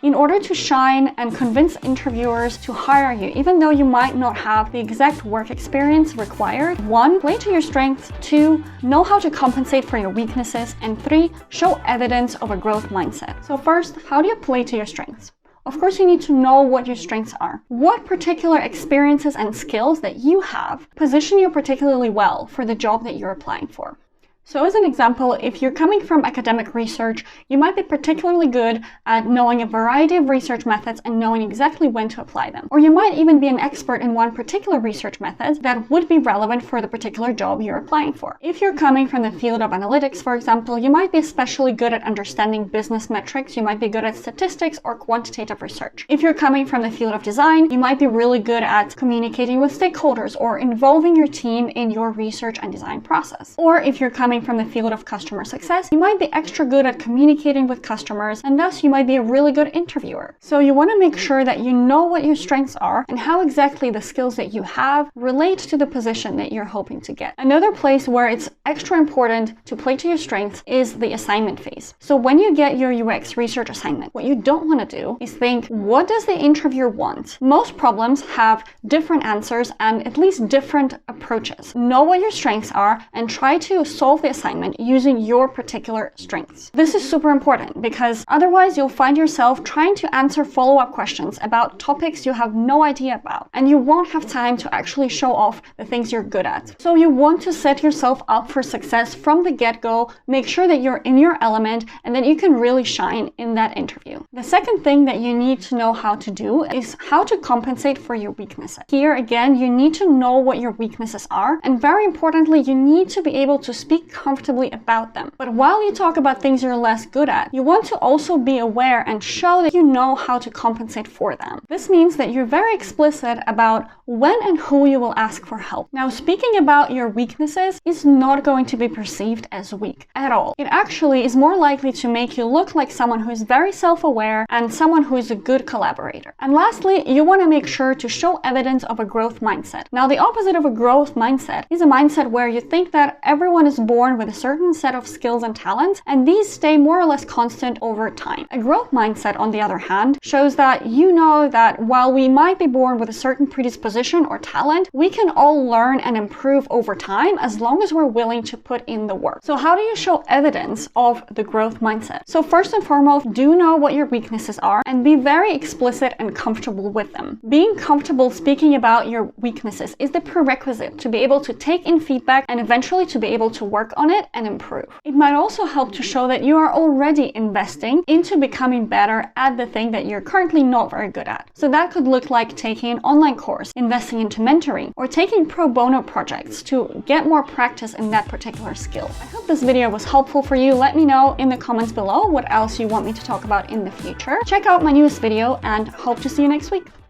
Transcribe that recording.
In order to shine and convince interviewers to hire you, even though you might not have the exact work experience required, 1. Play to your strengths, 2. Know how to compensate for your weaknesses, and 3. Show evidence of a growth mindset. So first, how do you play to your strengths? Of course, you need to know what your strengths are. What particular experiences and skills that you have position you particularly well for the job that you're applying for. So as an example, if you're coming from academic research, you might be particularly good at knowing a variety of research methods and knowing exactly when to apply them. Or you might even be an expert in one particular research method that would be relevant for the particular job you're applying for. If you're coming from the field of analytics, for example, you might be especially good at understanding business metrics, you might be good at statistics or quantitative research. If you're coming from the field of design, you might be really good at communicating with stakeholders or involving your team in your research and design process. Or if you're coming from the field of customer success, you might be extra good at communicating with customers, and thus you might be a really good interviewer. So you want to make sure that you know what your strengths are and how exactly the skills that you have relate to the position that you're hoping to get. Another place where it's extra important to play to your strengths is the assignment phase. So when you get your UX research assignment, what you don't want to do is think, what does the interviewer want? Most problems have different answers and at least different approaches. Know what your strengths are and try to solve the assignment using your particular strengths. This is super important because otherwise you'll find yourself trying to answer follow-up questions about topics you have no idea about, and you won't have time to actually show off the things you're good at. So you want to set yourself up for success from the get-go, make sure that you're in your element and that you can really shine in that interview. The second thing that you need to know how to do is how to compensate for your weaknesses. Here again, you need to know what your weaknesses are, and very importantly, you need to be able to speak comfortably about them. But while you talk about things you're less good at, you want to also be aware and show that you know how to compensate for them. This means that you're very explicit about when and who you will ask for help. Now, speaking about your weaknesses is not going to be perceived as weak at all. It actually is more likely to make you look like someone who is very self-aware and someone who is a good collaborator. And lastly, you want to make sure to show evidence of a growth mindset. Now, the opposite of a growth mindset is a mindset where you think that everyone is born with a certain set of skills and talents, and these stay more or less constant over time. A growth mindset, on the other hand, shows that you know that while we might be born with a certain predisposition or talent, we can all learn and improve over time as long as we're willing to put in the work. So how do you show evidence of the growth mindset? So first and foremost, do know what your weaknesses are and be very explicit and comfortable with them. Being comfortable speaking about your weaknesses is the prerequisite to be able to take in feedback and eventually to be able to work on it and improve. It might also help to show that you are already investing into becoming better at the thing that you're currently not very good at. So that could look like taking an online course, investing into mentoring, or taking pro bono projects to get more practice in that particular skill. I hope this video was helpful for you. Let me know in the comments below what else you want me to talk about in the future. Check out my newest video and hope to see you next week.